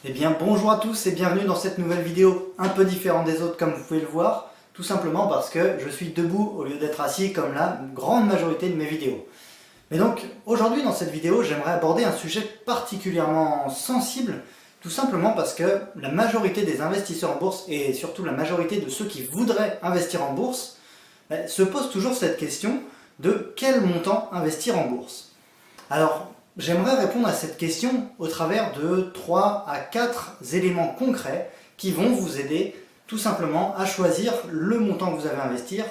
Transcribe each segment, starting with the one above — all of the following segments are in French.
Eh bien bonjour à tous et bienvenue dans cette nouvelle vidéo un peu différente des autres comme vous pouvez le voir, tout simplement parce que je suis debout au lieu d'être assis comme la grande majorité de mes vidéos. Mais donc aujourd'hui dans cette vidéo j'aimerais aborder un sujet particulièrement sensible, tout simplement parce que la majorité des investisseurs en bourse et surtout la majorité de ceux qui voudraient investir en bourse se posent toujours cette question de quel montant investir en bourse. Alors, j'aimerais répondre à cette question au travers de 3 à 4 éléments concrets qui vont vous aider tout simplement à choisir le montant que vous avez à investir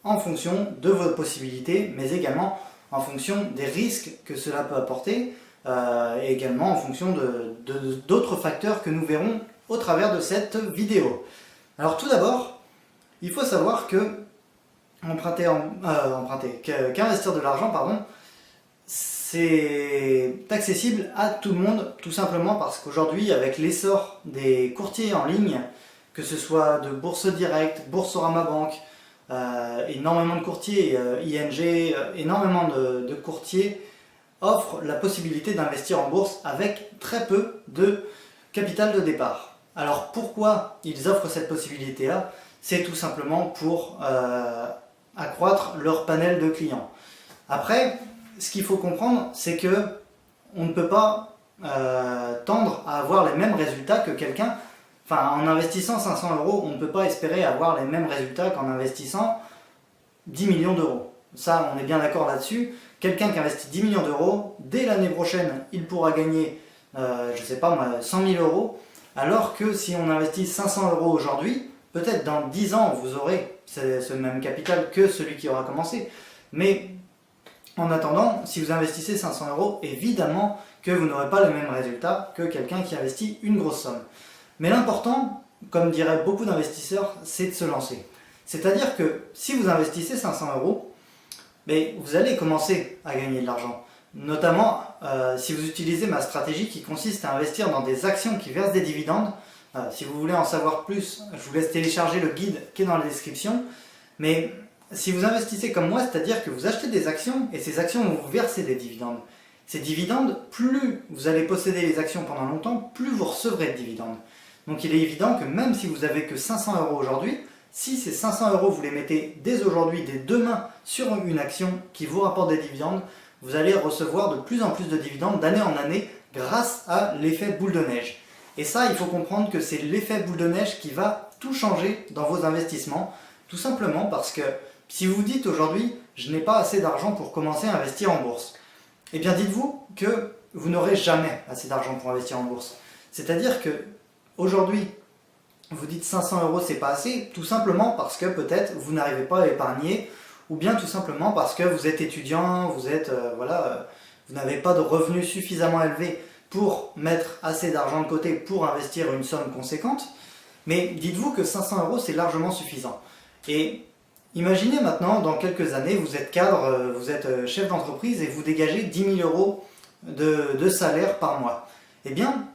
en fonction de vos possibilités, mais également en fonction des risques que cela peut apporter, et également en fonction d'autres facteurs que nous verrons au travers de cette vidéo. Alors tout d'abord, il faut savoir que qu'investir de l'argent, c'est accessible à tout le monde, tout simplement parce qu'aujourd'hui, avec l'essor des courtiers en ligne, que ce soit de Bourse Direct, Boursorama Banque, énormément de courtiers, ING, énormément de courtiers offrent la possibilité d'investir en bourse avec très peu de capital de départ. Alors pourquoi ils offrent cette possibilité-là? C'est tout simplement pour accroître leur panel de clients. Après, ce qu'il faut comprendre, c'est que on ne peut pas tendre à avoir les mêmes résultats que quelqu'un. Enfin, en investissant 500 euros, on ne peut pas espérer avoir les mêmes résultats qu'en investissant 10 millions d'euros. Ça, on est bien d'accord là-dessus. Quelqu'un qui investit 10 millions d'euros, dès l'année prochaine, il pourra gagner, je ne sais pas moi, 100 000 euros, alors que si on investit 500 euros aujourd'hui, peut-être dans 10 ans, vous aurez ce même capital que celui qui aura commencé. Mais en attendant, si vous investissez 500 euros, évidemment que vous n'aurez pas le même résultat que quelqu'un qui investit une grosse somme. Mais l'important, comme diraient beaucoup d'investisseurs, c'est de se lancer. C'est-à-dire que si vous investissez 500 euros, mais vous allez commencer à gagner de l'argent. Notamment si vous utilisez ma stratégie qui consiste à investir dans des actions qui versent des dividendes. Si vous voulez en savoir plus, je vous laisse télécharger le guide qui est dans la description. Mais si vous investissez comme moi, c'est-à-dire que vous achetez des actions et ces actions vont vous verser des dividendes. Ces dividendes, plus vous allez posséder les actions pendant longtemps, plus vous recevrez de dividendes. Donc il est évident que même si vous n'avez que 500 euros aujourd'hui, si ces 500 euros vous les mettez dès aujourd'hui, dès demain sur une action qui vous rapporte des dividendes, vous allez recevoir de plus en plus de dividendes d'année en année grâce à l'effet boule de neige. Et ça, il faut comprendre que c'est l'effet boule de neige qui va tout changer dans vos investissements, tout simplement parce que si vous vous dites aujourd'hui, je n'ai pas assez d'argent pour commencer à investir en bourse, eh bien dites-vous que vous n'aurez jamais assez d'argent pour investir en bourse. C'est-à-dire que aujourd'hui, vous dites 500 euros c'est pas assez, tout simplement parce que peut-être vous n'arrivez pas à épargner, ou bien tout simplement parce que vous êtes étudiant, vous n'avez pas de revenus suffisamment élevés pour mettre assez d'argent de côté pour investir une somme conséquente. Mais dites-vous que 500 euros c'est largement suffisant. Et imaginez maintenant, dans quelques années, vous êtes cadre, vous êtes chef d'entreprise et vous dégagez 10 000 euros de salaire par mois. Eh bien,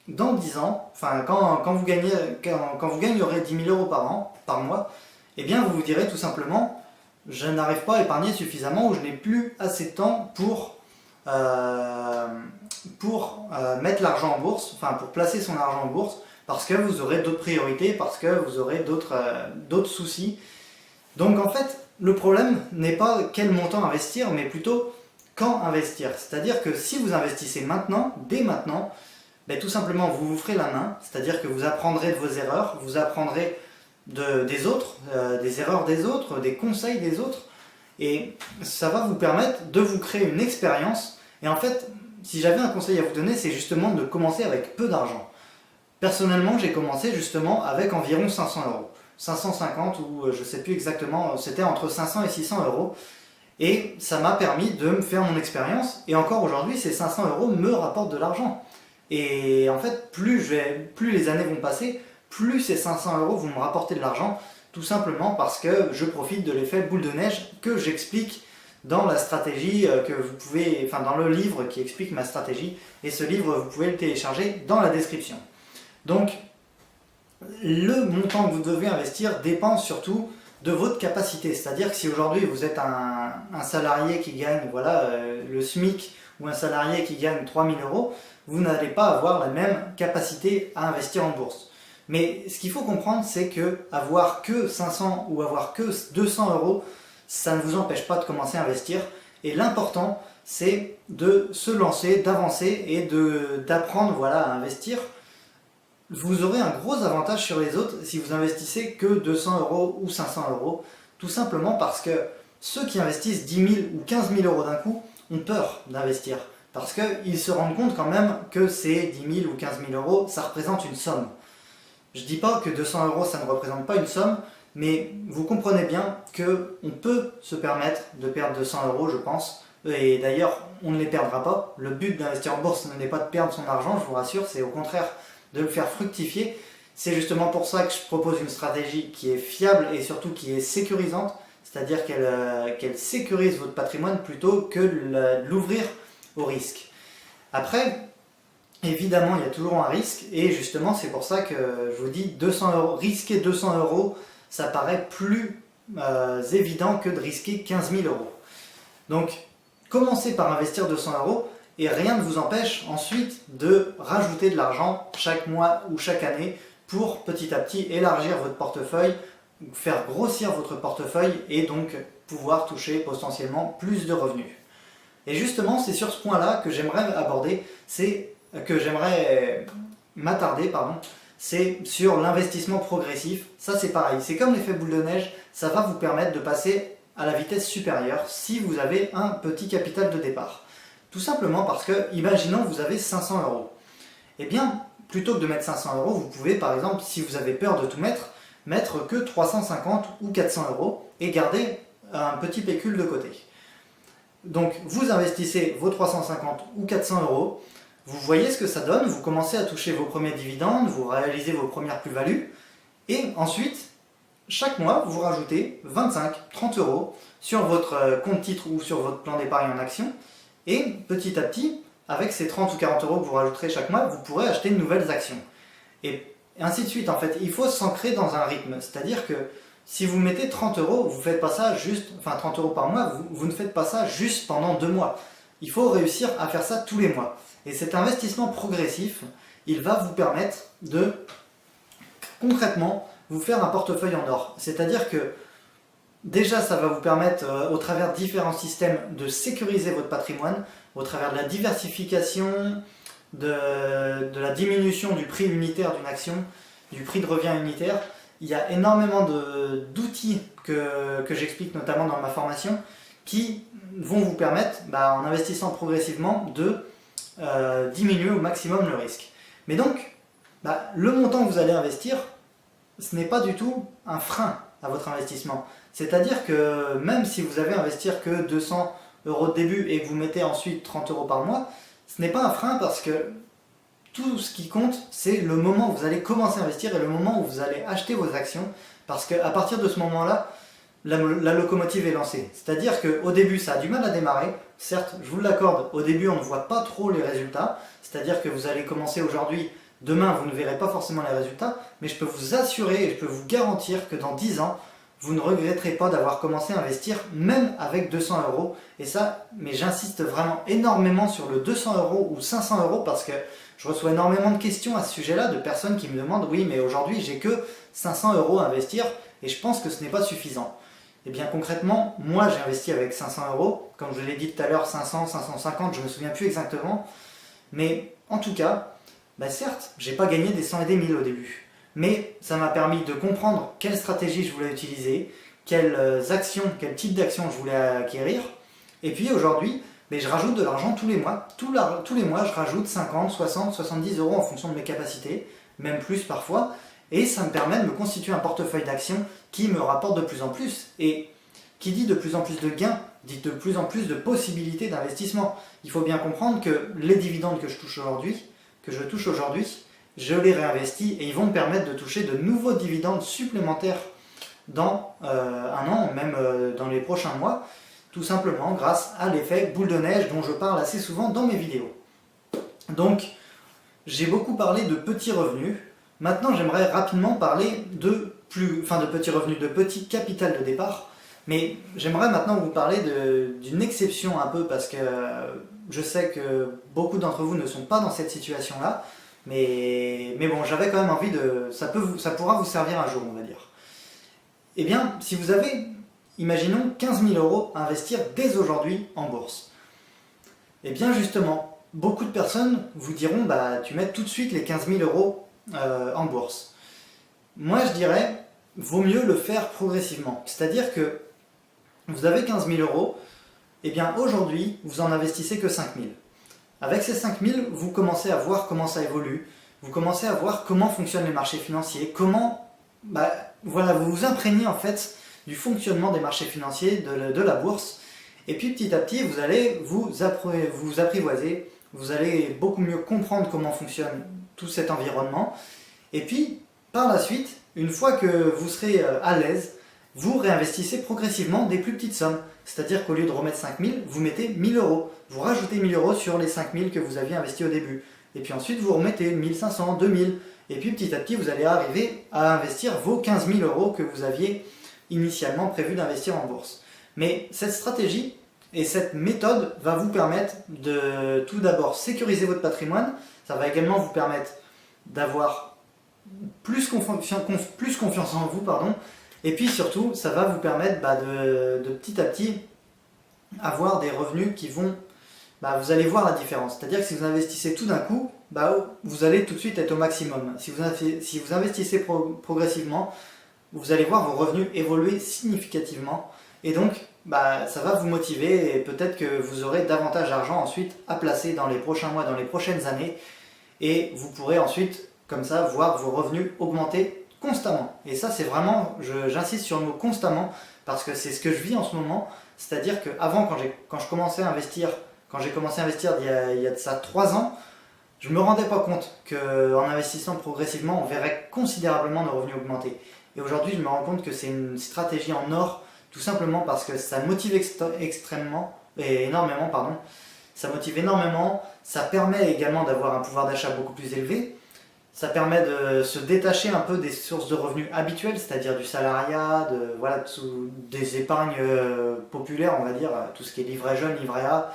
dans 10 ans, enfin, quand vous gagnerez 10 000 euros par mois, eh bien, vous vous direz tout simplement, je n'arrive pas à épargner suffisamment ou je n'ai plus assez de temps pour mettre l'argent en bourse, enfin, pour placer son argent en bourse, parce que vous aurez d'autres priorités, parce que vous aurez d'autres soucis. Donc en fait, le problème n'est pas quel montant investir, mais plutôt quand investir. C'est-à-dire que si vous investissez maintenant, dès maintenant, ben, tout simplement vous vous ferez la main, c'est-à-dire que vous apprendrez de vos erreurs, vous apprendrez des autres, des erreurs des autres, des conseils des autres, et ça va vous permettre de vous créer une expérience. Et en fait, si j'avais un conseil à vous donner, c'est justement de commencer avec peu d'argent. Personnellement, j'ai commencé justement avec environ 500 euros. 550 ou je ne sais plus exactement, c'était entre 500 et 600 euros. Et ça m'a permis de me faire mon expérience. Et encore aujourd'hui, ces 500 euros me rapportent de l'argent. Et en fait, plus les années vont passer, plus ces 500 euros vont me rapporter de l'argent. Tout simplement parce que je profite de l'effet boule de neige que j'explique dans la stratégie que vous pouvez, enfin dans le livre qui explique ma stratégie. Et ce livre, vous pouvez le télécharger dans la description. Donc, le montant que vous devez investir dépend surtout de votre capacité. C'est-à-dire que si aujourd'hui vous êtes un salarié qui gagne le SMIC ou un salarié qui gagne 3 000 euros, vous n'allez pas avoir la même capacité à investir en bourse. Mais ce qu'il faut comprendre, c'est que avoir que 500 ou avoir que 200 euros, ça ne vous empêche pas de commencer à investir. Et l'important, c'est de se lancer, d'avancer et d'apprendre voilà, à investir. Vous aurez un gros avantage sur les autres si vous investissez que 200 euros ou 500 euros, tout simplement parce que ceux qui investissent 10 000 ou 15 000 euros d'un coup ont peur d'investir, parce qu'ils se rendent compte quand même que ces 10 000 ou 15 000 euros, ça représente une somme. Je ne dis pas que 200 euros, ça ne représente pas une somme, mais vous comprenez bien qu'on peut se permettre de perdre 200 euros, je pense, et d'ailleurs, on ne les perdra pas. Le but d'investir en bourse n'est pas de perdre son argent, je vous rassure, c'est au contraire de le faire fructifier. C'est justement pour ça que je propose une stratégie qui est fiable et surtout qui est sécurisante, c'est-à-dire qu'elle sécurise votre patrimoine plutôt que de l'ouvrir au risque. Après, évidemment, il y a toujours un risque et justement, c'est pour ça que je vous dis 200 euros, risquer 200 euros, ça paraît plus évident que de risquer 15 000 euros. Donc, commencez par investir 200 euros. Et rien ne vous empêche ensuite de rajouter de l'argent chaque mois ou chaque année pour petit à petit élargir votre portefeuille, faire grossir votre portefeuille et donc pouvoir toucher potentiellement plus de revenus. Et justement, c'est sur ce point-là que j'aimerais aborder, que j'aimerais m'attarder, c'est sur l'investissement progressif. Ça c'est pareil, c'est comme l'effet boule de neige, ça va vous permettre de passer à la vitesse supérieure si vous avez un petit capital de départ. Tout simplement parce que, imaginons vous avez 500 euros. Eh bien, plutôt que de mettre 500 euros, vous pouvez par exemple, si vous avez peur de tout mettre que 350 ou 400 euros et garder un petit pécule de côté. Donc vous investissez vos 350 ou 400 euros, vous voyez ce que ça donne, vous commencez à toucher vos premiers dividendes, vous réalisez vos premières plus-values, et ensuite, chaque mois, vous rajoutez 25-30 euros sur votre compte titre ou sur votre plan d'épargne en action. Et petit à petit, avec ces 30 ou 40 euros que vous rajouterez chaque mois, vous pourrez acheter de nouvelles actions. Et ainsi de suite, en fait. Il faut s'ancrer dans un rythme. C'est-à-dire que si vous mettez 30 euros, vous faites pas ça juste, 30 euros par mois, vous ne faites pas ça juste pendant 2 mois. Il faut réussir à faire ça tous les mois. Et cet investissement progressif, il va vous permettre de, concrètement, vous faire un portefeuille en or. C'est-à-dire que déjà, ça va vous permettre, au travers de différents systèmes, de sécuriser votre patrimoine, au travers de la diversification, de la diminution du prix unitaire d'une action, du prix de revient unitaire. Il y a énormément d'outils que j'explique notamment dans ma formation qui vont vous permettre, en investissant progressivement, de diminuer au maximum le risque. Mais donc, le montant que vous allez investir, ce n'est pas du tout un frein à votre investissement. C'est-à-dire que même si vous avez investir que 200 euros de début et que vous mettez ensuite 30 euros par mois, ce n'est pas un frein parce que tout ce qui compte, c'est le moment où vous allez commencer à investir et le moment où vous allez acheter vos actions, parce qu'à partir de ce moment-là, la locomotive est lancée. C'est-à-dire qu'au début, ça a du mal à démarrer. Certes, je vous l'accorde, au début, on ne voit pas trop les résultats. C'est-à-dire que vous allez commencer aujourd'hui, demain, vous ne verrez pas forcément les résultats, mais je peux vous assurer et je peux vous garantir que dans 10 ans, vous ne regretterez pas d'avoir commencé à investir, même avec 200 euros. Et ça, mais j'insiste vraiment énormément sur le 200 euros ou 500 euros parce que je reçois énormément de questions à ce sujet-là, de personnes qui me demandent « Oui, mais aujourd'hui, j'ai que 500 euros à investir et je pense que ce n'est pas suffisant. » Et bien concrètement, moi j'ai investi avec 500 euros, comme je l'ai dit tout à l'heure, 500, 550, je ne me souviens plus exactement. Mais en tout cas, certes, j'ai pas gagné des 100 et des 1000 au début. Mais ça m'a permis de comprendre quelle stratégie je voulais utiliser, quelles actions, quel type d'action je voulais acquérir. Et puis aujourd'hui, je rajoute de l'argent tous les mois. Tous les mois, je rajoute 50, 60, 70 euros en fonction de mes capacités, même plus parfois. Et ça me permet de me constituer un portefeuille d'actions qui me rapporte de plus en plus. Et qui dit de plus en plus de gains, dit de plus en plus de possibilités d'investissement. Il faut bien comprendre que les dividendes que je touche aujourd'hui, je les réinvestis et ils vont me permettre de toucher de nouveaux dividendes supplémentaires dans un an, même dans les prochains mois, tout simplement grâce à l'effet boule de neige dont je parle assez souvent dans mes vidéos. Donc, j'ai beaucoup parlé de petits revenus. Maintenant, j'aimerais rapidement parler de petits revenus, de petit capital de départ. Mais j'aimerais maintenant vous parler d'une exception un peu parce que je sais que beaucoup d'entre vous ne sont pas dans cette situation-là, mais bon, j'avais quand même envie de... Ça pourra vous servir un jour, on va dire. Eh bien, si vous avez, imaginons, 15 000 euros à investir dès aujourd'hui en bourse, eh bien justement, beaucoup de personnes vous diront, bah tu mets tout de suite les 15 000 euros en bourse. Moi je dirais, vaut mieux le faire progressivement. C'est-à-dire que vous avez 15 000 euros, eh bien aujourd'hui, vous en investissez que 5 000. Avec ces 5 000, vous commencez à voir comment ça évolue, vous commencez à voir comment fonctionnent les marchés financiers, comment, voilà, vous vous imprégnez en fait du fonctionnement des marchés financiers, de la bourse, et puis petit à petit, vous allez vous apprivoiser, vous allez beaucoup mieux comprendre comment fonctionne tout cet environnement, et puis par la suite, une fois que vous serez à l'aise, vous réinvestissez progressivement des plus petites sommes. C'est-à-dire qu'au lieu de remettre 5 000, vous mettez 1 000 euros. Vous rajoutez 1 000 euros sur les 5 000 que vous aviez investis au début. Et puis ensuite, vous remettez 1 500, 2 000. Et puis petit à petit, vous allez arriver à investir vos 15 000 euros que vous aviez initialement prévu d'investir en bourse. Mais cette stratégie et cette méthode va vous permettre de tout d'abord sécuriser votre patrimoine. Ça va également vous permettre d'avoir plus confiance en vous, pardon. Et puis surtout, ça va vous permettre de petit à petit avoir des revenus qui vont... vous allez voir la différence. C'est-à-dire que si vous investissez tout d'un coup, vous allez tout de suite être au maximum. Si vous investissez progressivement, vous allez voir vos revenus évoluer significativement. Et donc, ça va vous motiver et peut-être que vous aurez davantage d'argent ensuite à placer dans les prochains mois, dans les prochaines années. Et vous pourrez ensuite, comme ça, voir vos revenus augmenter constamment. Et ça, c'est vraiment, j'insiste sur le mot constamment, parce que c'est ce que je vis en ce moment. C'est-à-dire qu'avant, quand j'ai commencé à investir il y a de ça 3 ans, je ne me rendais pas compte qu'en investissant progressivement, on verrait considérablement nos revenus augmenter. Et aujourd'hui, je me rends compte que c'est une stratégie en or, tout simplement parce que ça motive énormément. Ça motive énormément, ça permet également d'avoir un pouvoir d'achat beaucoup plus élevé. Ça permet de se détacher un peu des sources de revenus habituelles, c'est-à-dire du salariat, des épargnes populaires, on va dire, tout ce qui est livret jeune, livret A,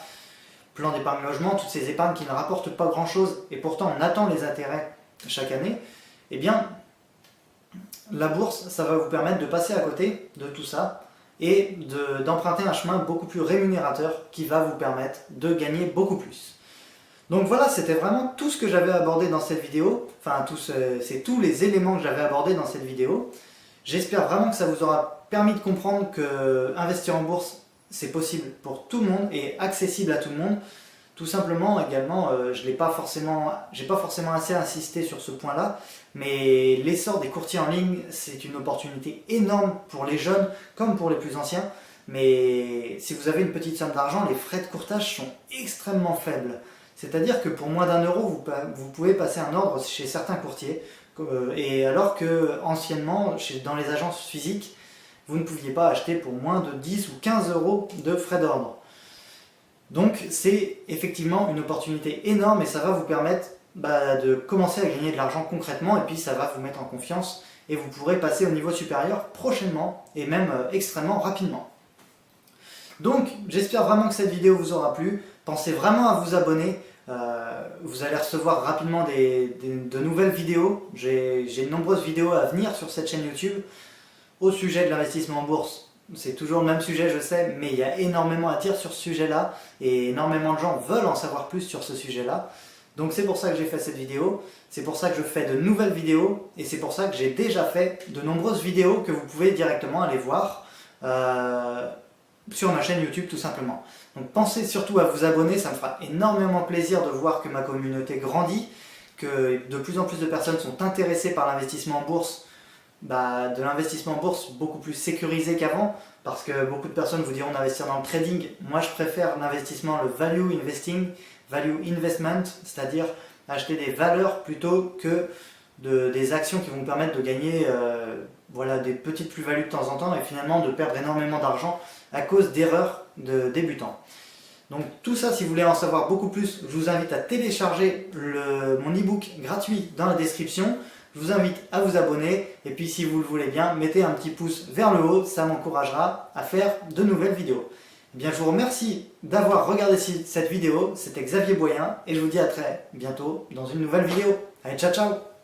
plan d'épargne logement, toutes ces épargnes qui ne rapportent pas grand-chose et pourtant on attend les intérêts chaque année. Eh bien, la bourse, ça va vous permettre de passer à côté de tout ça et d'emprunter un chemin beaucoup plus rémunérateur qui va vous permettre de gagner beaucoup plus. Donc voilà, c'était vraiment tout ce que j'avais abordé dans cette vidéo, c'est tous les éléments que j'avais abordés dans cette vidéo. J'espère vraiment que ça vous aura permis de comprendre que investir en bourse, c'est possible pour tout le monde et accessible à tout le monde. Tout simplement, également, j'ai pas forcément assez insisté sur ce point-là, mais l'essor des courtiers en ligne, c'est une opportunité énorme pour les jeunes comme pour les plus anciens. Mais si vous avez une petite somme d'argent, les frais de courtage sont extrêmement faibles. C'est-à-dire que pour moins d'1 euro, vous pouvez passer un ordre chez certains courtiers, et alors que anciennement, dans les agences physiques, vous ne pouviez pas acheter pour moins de 10 ou 15 euros de frais d'ordre. Donc c'est effectivement une opportunité énorme et ça va vous permettre de commencer à gagner de l'argent concrètement et puis ça va vous mettre en confiance et vous pourrez passer au niveau supérieur prochainement et même extrêmement rapidement. Donc j'espère vraiment que cette vidéo vous aura plu. Pensez vraiment à vous abonner. Vous allez recevoir rapidement de nouvelles vidéos. J'ai de nombreuses vidéos à venir sur cette chaîne YouTube au sujet de l'investissement en bourse. C'est toujours le même sujet, je sais, mais il y a énormément à dire sur ce sujet-là et énormément de gens veulent en savoir plus sur ce sujet-là. Donc c'est pour ça que j'ai fait cette vidéo, c'est pour ça que je fais de nouvelles vidéos et c'est pour ça que j'ai déjà fait de nombreuses vidéos que vous pouvez directement aller voir sur ma chaîne YouTube tout simplement. Donc pensez surtout à vous abonner, ça me fera énormément plaisir de voir que ma communauté grandit, que de plus en plus de personnes sont intéressées par l'investissement en bourse, de l'investissement en bourse beaucoup plus sécurisé qu'avant, parce que beaucoup de personnes vous diront d'investir dans le trading. Moi je préfère l'investissement, le value investing, value investment, c'est-à-dire acheter des valeurs plutôt que des actions qui vont me permettre de gagner des petites plus-values de temps en temps et finalement de perdre énormément d'argent à cause d'erreurs de débutants. Donc tout ça, si vous voulez en savoir beaucoup plus, je vous invite à télécharger mon e-book gratuit dans la description. Je vous invite à vous abonner et puis si vous le voulez bien, mettez un petit pouce vers le haut, ça m'encouragera à faire de nouvelles vidéos. Bien, je vous remercie d'avoir regardé cette vidéo. C'était Xavier Boyen et je vous dis à très bientôt dans une nouvelle vidéo. Allez, ciao ciao!